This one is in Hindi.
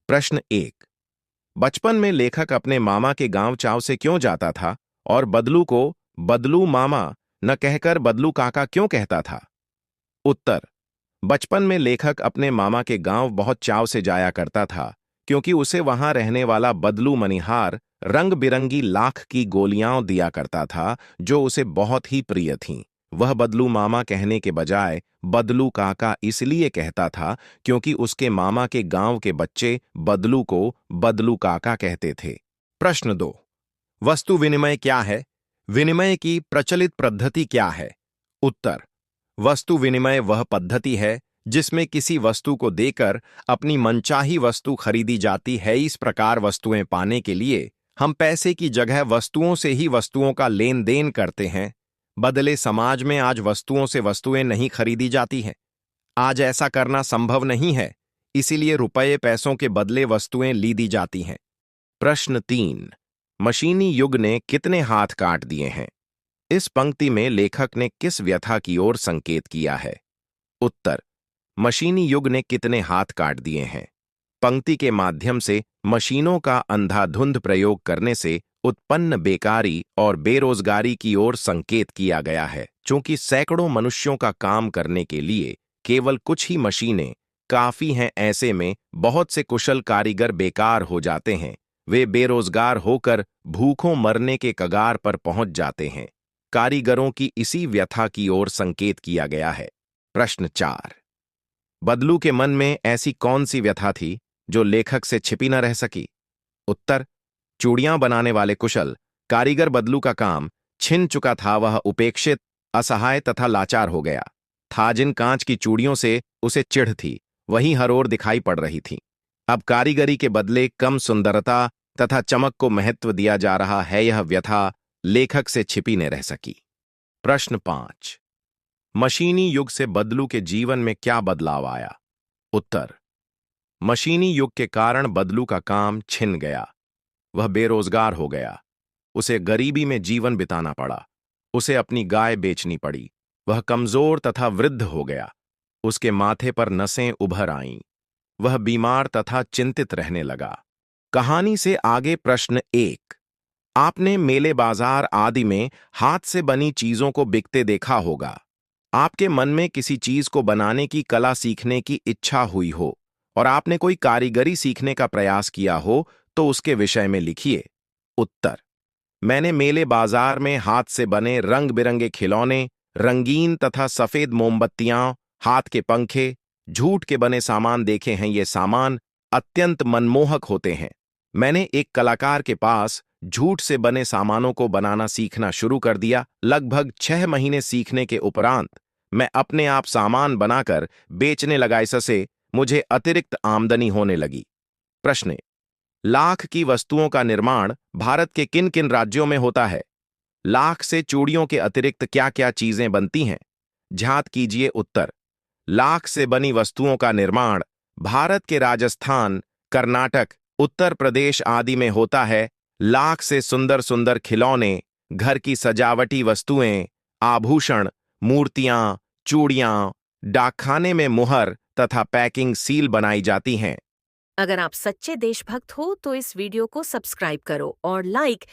प्रश्न 1। बचपन में लेखक अपने मामा के गांव चाव से क्यों जाता था और बदलू को बदलू मामा न कहकर बदलू काका क्यों कहता था? उत्तर। बचपन में लेखक अपने मामा के गांव बहुत चाव से जाया करता था क्योंकि उसे वहां रहने वाला बदलू मनिहार रंग बिरंगी लाख की गोलियां दिया करता था जो उसे बहुत ही प्रिय थीं। वह बदलू मामा कहने के बजाय बदलू काका इसलिए कहता था क्योंकि उसके मामा के गांव के बच्चे बदलू को बदलू काका कहते थे। प्रश्न 2। वस्तु विनिमय क्या है? विनिमय की प्रचलित पद्धति क्या है? उत्तर। वस्तु विनिमय वह पद्धति है जिसमें किसी वस्तु को देकर अपनी मनचाही वस्तु खरीदी जाती है। इस प्रकार वस्तुएं पाने के लिए हम पैसे की जगह वस्तुओं से ही वस्तुओं का लेन देन करते हैं। बदले समाज में आज वस्तुओं से वस्तुएं नहीं खरीदी जाती हैं। आज ऐसा करना संभव नहीं है, इसीलिए रुपये पैसों के बदले वस्तुएं ली दी जाती हैं। प्रश्न 3। मशीनी युग ने कितने हाथ काट दिए हैं? इस पंक्ति में लेखक ने किस व्यथा की ओर संकेत किया है? उत्तर। मशीनी युग ने कितने हाथ काट दिए हैं। पंक्ति के माध्यम से मशीनों का अंधाधुंध प्रयोग करने से उत्पन्न बेकारी और बेरोजगारी की ओर संकेत किया गया है। चूंकि सैकड़ों मनुष्यों का काम करने के लिए केवल कुछ ही मशीनें काफी हैं, ऐसे में बहुत से कुशल कारीगर बेकार हो जाते हैं। वे बेरोजगार होकर भूखों मरने के कगार पर पहुंच जाते हैं। कारीगरों की इसी व्यथा की ओर संकेत किया गया है। प्रश्न 4। बदलू के मन में ऐसी कौन सी व्यथा थी जो लेखक से छिपी न रह सकी? उत्तर। चूड़ियां बनाने वाले कुशल कारीगर बदलू का काम छिन चुका था। वह उपेक्षित, असहाय तथा लाचार हो गया था। जिन कांच की चूड़ियों से उसे चिढ़ थी वही हर ओर दिखाई पड़ रही थी। अब कारीगरी के बदले कम सुंदरता तथा चमक को महत्व दिया जा रहा है। यह व्यथा लेखक से छिपी न रह सकी। प्रश्न 5। मशीनी युग से बदलू के जीवन में क्या बदलाव आया? उत्तर। मशीनी युग के कारण बदलू का काम छिन गया। वह बेरोजगार हो गया। उसे गरीबी में जीवन बिताना पड़ा। उसे अपनी गाय बेचनी पड़ी। वह कमजोर तथा वृद्ध हो गया। उसके माथे पर नसें उभर आईं। वह बीमार तथा चिंतित रहने लगा। कहानी से आगे प्रश्न 1। आपने मेले बाजार आदि में हाथ से बनी चीजों को बिकते देखा होगा। आपके मन में किसी चीज को बनाने की कला सीखने की इच्छा हुई हो और आपने कोई कारीगरी सीखने का प्रयास किया हो तो उसके विषय में लिखिए। उत्तर। मैंने मेले बाजार में हाथ से बने रंग बिरंगे खिलौने, रंगीन तथा सफेद मोमबत्तियां, हाथ के पंखे, झूठ के बने सामान देखे हैं। ये सामान अत्यंत मनमोहक होते हैं। मैंने एक कलाकार के पास झूठ से बने सामानों को बनाना सीखना शुरू कर दिया। लगभग 6 महीने सीखने के उपरांत मैं अपने आप सामान बनाकर बेचने लगा। इससे मुझे अतिरिक्त आमदनी होने लगी। प्रश्न। लाख की वस्तुओं का निर्माण भारत के किन किन राज्यों में होता है? लाख से चूड़ियों के अतिरिक्त क्या क्या चीजें बनती हैं? ध्यात कीजिए। उत्तर। लाख से बनी वस्तुओं का निर्माण भारत के राजस्थान, कर्नाटक, उत्तर प्रदेश आदि में होता है। लाख से सुंदर सुंदर खिलौने, घर की सजावटी वस्तुएं, आभूषण, मूर्तियां, चूड़ियां, डाकखाने में मुहर तथा पैकिंग सील बनाई जाती हैं। अगर आप सच्चे देशभक्त हो तो इस वीडियो को सब्सक्राइब करो और लाइक